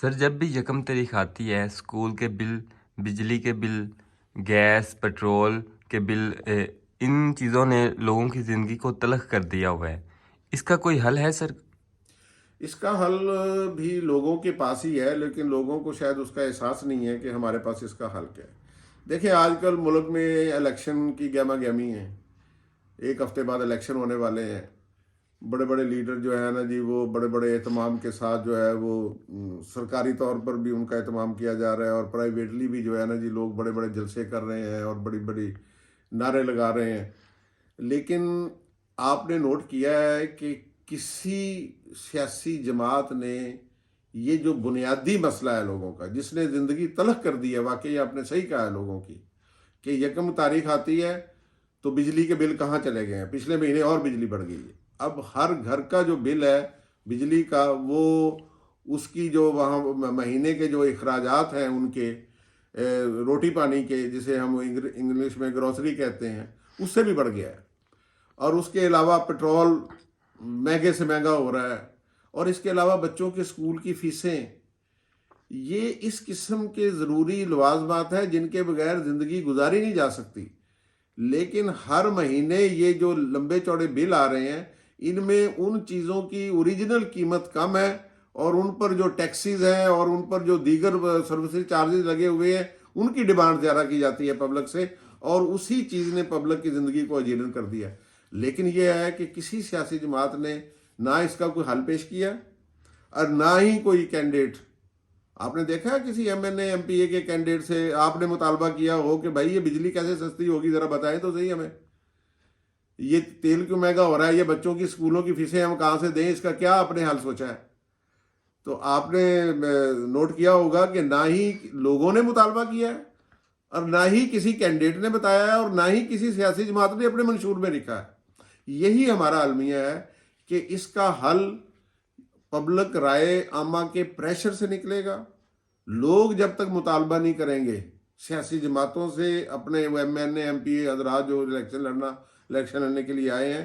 سر جب بھی یکم تاریخ آتی ہے اسکول کے بل، بجلی کے بل، گیس، پیٹرول کے بل، ان چیزوں نے لوگوں کی زندگی کو تلخ کر دیا ہوا ہے۔ اس کا کوئی حل ہے سر؟ اس کا حل بھی لوگوں کے پاس ہی ہے، لیکن لوگوں کو شاید اس کا احساس نہیں ہے کہ ہمارے پاس اس کا حل کیا ہے۔ دیکھیں، آج کل ملک میں الیکشن کی گہما گہمی ہے، ایک ہفتے بعد الیکشن ہونے والے ہیں۔ بڑے بڑے لیڈر جو ہیں نا جی، وہ بڑے بڑے اہتمام کے ساتھ جو ہے وہ سرکاری طور پر بھی ان کا اہتمام کیا جا رہا ہے، اور پرائیویٹلی بھی جو ہے نا جی لوگ بڑے بڑے جلسے کر رہے ہیں اور بڑی بڑی نعرے لگا رہے ہیں۔ لیکن آپ نے نوٹ کیا ہے کہ کسی سیاسی جماعت نے یہ جو بنیادی مسئلہ ہے لوگوں کا، جس نے زندگی تلخ کر دی ہے، واقعی آپ نے صحیح کہا ہے لوگوں کی، کہ یکم تاریخ آتی ہے تو بجلی کے بل کہاں چلے گئے ہیں؟ پچھلے مہینے اور بجلی بڑھ گئی ہے۔ اب ہر گھر کا جو بل ہے بجلی کا، وہ اس کی جو وہاں مہینے کے جو اخراجات ہیں ان کے روٹی پانی کے، جسے ہم انگلش میں گروسری کہتے ہیں، اس سے بھی بڑھ گیا ہے۔ اور اس کے علاوہ پٹرول مہنگے سے مہنگا ہو رہا ہے، اور اس کے علاوہ بچوں کے اسکول کی فیسیں، یہ اس قسم کے ضروری لوازمات ہیں جن کے بغیر زندگی گزاری نہیں جا سکتی۔ لیکن ہر مہینے یہ جو لمبے چوڑے بل آ رہے ہیں، ان میں ان چیزوں کی اوریجنل قیمت کم ہے، اور ان پر جو ٹیکسیز ہیں اور ان پر جو دیگر سروسز چارجز لگے ہوئے ہیں، ان کی ڈیمانڈ زیادہ کی جاتی ہے پبلک سے، اور اسی چیز نے پبلک کی زندگی کو اجیرن کر دیا۔ لیکن یہ ہے کہ کسی سیاسی جماعت نے نہ اس کا کوئی حل پیش کیا، اور نہ ہی کوئی کینڈیڈیٹ۔ آپ نے دیکھا ہے کسی M N A M P A کے کینڈیڈیٹ سے آپ نے مطالبہ کیا ہو کہ بھائی یہ بجلی کیسے سستی ہوگی، ذرا بتائیں تو صحیح ہمیں، یہ تیل کیوں مہنگا ہو رہا ہے، یہ بچوں کی اسکولوں کی فیسیں ہم کہاں سے دیں، اس کا کیا آپ نے حل سوچا ہے؟ تو آپ نے نوٹ کیا ہوگا کہ نہ ہی لوگوں نے مطالبہ کیا ہے، اور نہ ہی کسی کینڈیڈیٹ نے بتایا ہے، اور نہ ہی کسی سیاسی جماعت نے اپنے منشور میں لکھا ہے۔ یہی ہمارا المیہ ہے کہ اس کا حل پبلک رائے عامہ کے پریشر سے نکلے گا۔ لوگ جب تک مطالبہ نہیں کریں گے سیاسی جماعتوں سے، اپنے M N A M P A حضرات جو الیکشن لڑنے کے لیے آئے ہیں،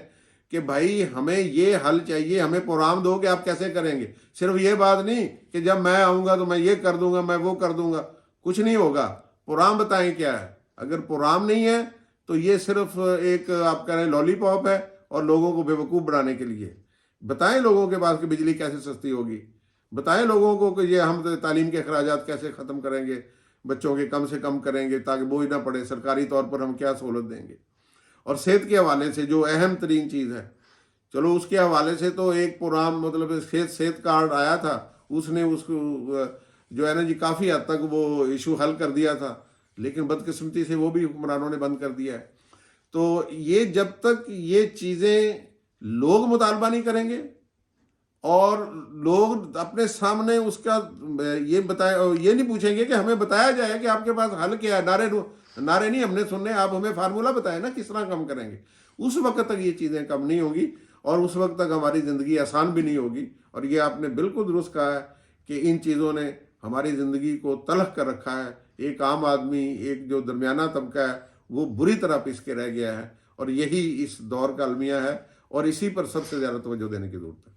کہ بھائی ہمیں یہ حل چاہیے، ہمیں پروگرام دو کہ آپ کیسے کریں گے۔ صرف یہ بات نہیں کہ جب میں آؤں گا تو میں یہ کر دوں گا، میں وہ کر دوں گا، کچھ نہیں ہوگا۔ پروگرام بتائیں کیا ہے۔ اگر پروگرام نہیں ہے تو یہ صرف ایک آپ کہہ رہے ہیں لالی پاپ ہے، اور لوگوں کو بے وقوف بنانے کے لیے۔ بتائیں لوگوں کے پاس کہ بجلی کیسے سستی ہوگی، بتائیں لوگوں کو کہ یہ ہم تعلیم کے اخراجات کیسے ختم کریں گے، بچوں کے کم سے کم کریں گے تاکہ بوجھ نہ پڑے، سرکاری طور پر ہم کیا سہولت دیں گے۔ اور صحت کے حوالے سے جو اہم ترین چیز ہے، چلو اس کے حوالے سے تو ایک پروگرام مطلب صحت کارڈ آیا تھا، اس نے اس کو جو ہے نا جی کافی حد تک وہ ایشو حل کر دیا تھا، لیکن بدقسمتی سے وہ بھی حکمرانوں نے بند کر دیا ہے۔ تو یہ جب تک یہ چیزیں لوگ مطالبہ نہیں کریں گے، اور لوگ اپنے سامنے اس کا یہ نہیں پوچھیں گے کہ ہمیں بتایا جائے کہ آپ کے پاس حل کیا ہے، نعرے نہیں ہم نے سننے، آپ ہمیں فارمولہ بتائیں نا کس طرح کم کریں گے۔ اس وقت تک یہ چیزیں کم نہیں ہوں گی، اور اس وقت تک ہماری زندگی آسان بھی نہیں ہوگی۔ اور یہ آپ نے بالکل درست کہا ہے کہ ان چیزوں نے ہماری زندگی کو تلخ کر رکھا ہے۔ ایک عام آدمی، ایک جو درمیانہ طبقہ ہے، وہ بری طرح پس کے رہ گیا ہے، اور یہی اس دور کا المیہ ہے، اور اسی پر سب سے زیادہ توجہ دینے کی ضرورت ہے۔